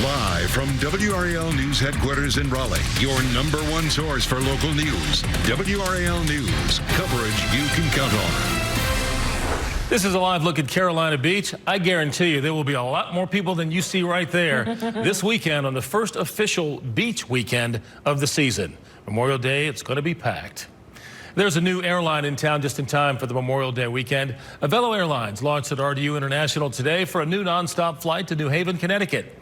Live from WRAL News Headquarters in Raleigh, your number one source for local news. WRAL News, coverage you can count on. This is a live look at Carolina Beach. I guarantee you there will be a lot more people than you see right there this weekend on the first official beach weekend of the season. Memorial Day, it's going to be packed. There's a new airline in town just in time for the Memorial Day weekend. Avelo Airlines launched at RDU International today for a new nonstop flight to New Haven, Connecticut.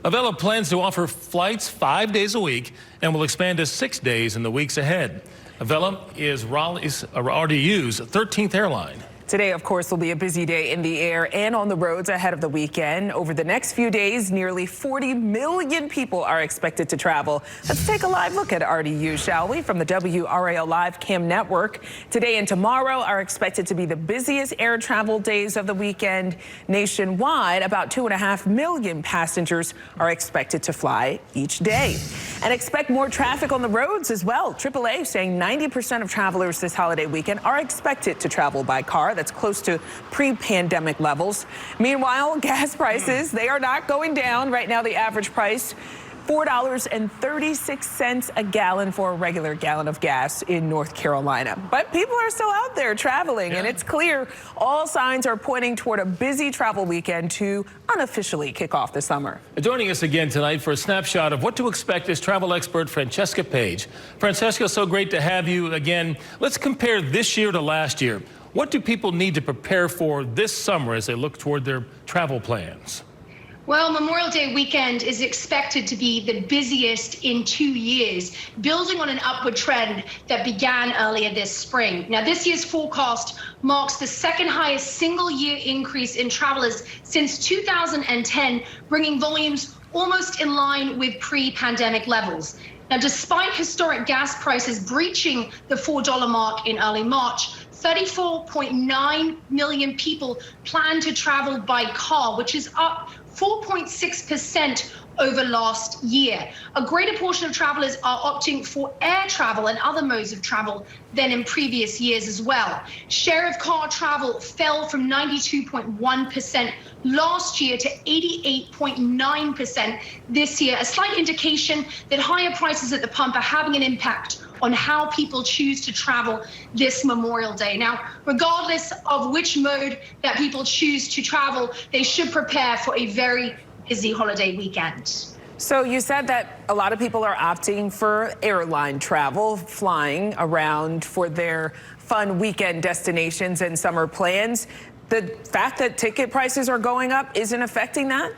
Avelo plans to offer flights 5 days a week and will expand to 6 days in the weeks ahead. Avelo is RDU's 13th airline. Today, of course, will be a busy day in the air and on the roads ahead of the weekend. Over the next few days, nearly 40 million people are expected to travel. Let's take a live look at RDU, shall we, from the WRAL Live Cam Network. Today and tomorrow are expected to be the busiest air travel days of the weekend. Nationwide, about 2.5 million passengers are expected to fly each day. And expect more traffic on the roads as well. AAA saying 90% of travelers this holiday weekend are expected to travel by car. That's close to pre-pandemic levels. Meanwhile, gas prices, they are not going down. Right now, the average price, $4.36 a gallon for a regular gallon of gas in North Carolina. But people are still out there traveling, and it's clear all signs are pointing toward a busy travel weekend to unofficially kick off the summer. Joining us again tonight for a snapshot of what to expect is travel expert Francesca Page. Francesca, so great to have you again. Let's compare this year to last year. What do people need to prepare for this summer as they look toward their travel plans? Well, Memorial Day weekend is expected to be the busiest in 2 years, building on an upward trend that began earlier this spring. Now, this year's forecast marks the second highest single-year increase in travelers since 2010, bringing volumes almost in line with pre-pandemic levels. Now, despite historic gas prices breaching the $4 mark in early March, 34.9 million people plan to travel by car, which is up 4.6% over last year. A greater portion of travelers are opting for air travel and other modes of travel than in previous years as well. Share of car travel fell from 92.1% last year to 88.9% this year, a slight indication that higher prices at the pump are having an impact on how people choose to travel this Memorial Day. Now, regardless of which mode that people choose to travel, they should prepare for a very busy holiday weekend. So you said that a lot of people are opting for airline travel, flying around for their fun weekend destinations and summer plans. The fact that ticket prices are going up isn't affecting that?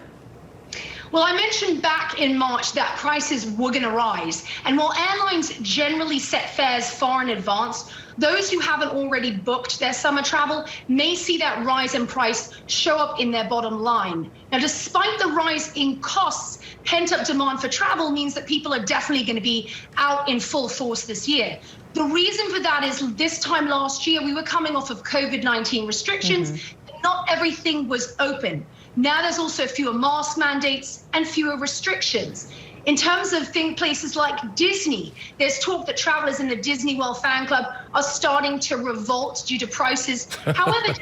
Well, I mentioned back in March that prices were going to rise. And while airlines generally set fares far in advance, those who haven't already booked their summer travel may see that rise in price show up in their bottom line. Now, despite the rise in costs, pent-up demand for travel means that people are definitely going to be out in full force this year. The reason for that is this time last year, we were coming off of COVID-19 restrictions. Not everything was open. Now there's also fewer mask mandates and fewer restrictions. In terms of places like Disney, there's talk that travelers in the Disney World fan club are starting to revolt due to prices. However,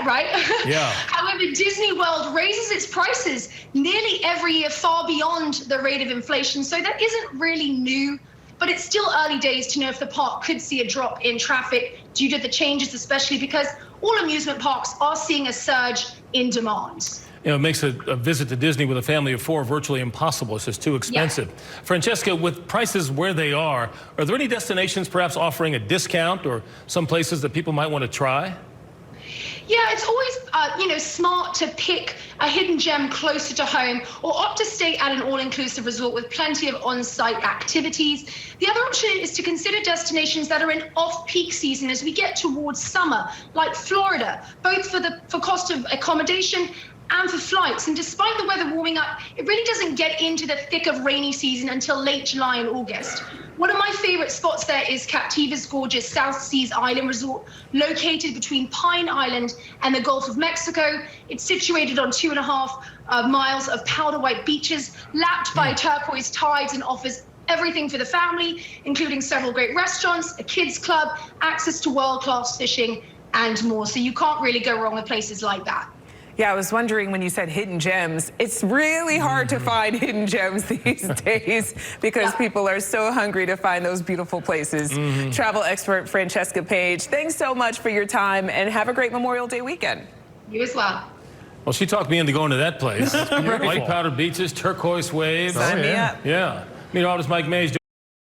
right? Yeah. However, Disney World raises its prices nearly every year, far beyond the rate of inflation. So that isn't really new. But it's still early days to know if the park could see a drop in traffic due to the changes, especially because all amusement parks are seeing a surge in demand. You know, it makes a visit to Disney with a family of 4 virtually impossible. It's just too expensive. Yeah. Francesca, with prices where they are there any destinations perhaps offering a discount or some places that people might want to try? Yeah, it's always, smart to pick a hidden gem closer to home or opt to stay at an all-inclusive resort with plenty of on-site activities. The other option is to consider destinations that are in off-peak season as we get towards summer, like Florida, both for cost of accommodation and for flights. And despite the weather warming up, it really doesn't get into the thick of rainy season until late July and August. One of my favorite spots there is Captiva's gorgeous South Seas Island Resort, located between Pine Island and the Gulf of Mexico. It's situated on 2.5 miles of powder white beaches, lapped by turquoise tides, and offers everything for the family, including several great restaurants, a kids club, access to world-class fishing, and more. So you can't really go wrong with places like that. Yeah, I was wondering when you said hidden gems, it's really hard to find hidden gems these days because people are so hungry to find those beautiful places. Travel expert Francesca Page, thanks so much for your time and have a great Memorial Day weekend. You as well. Well, she talked me into going to that place. White powder beaches, turquoise waves. Sign me up. Yeah. Meteorologist Mike Mays.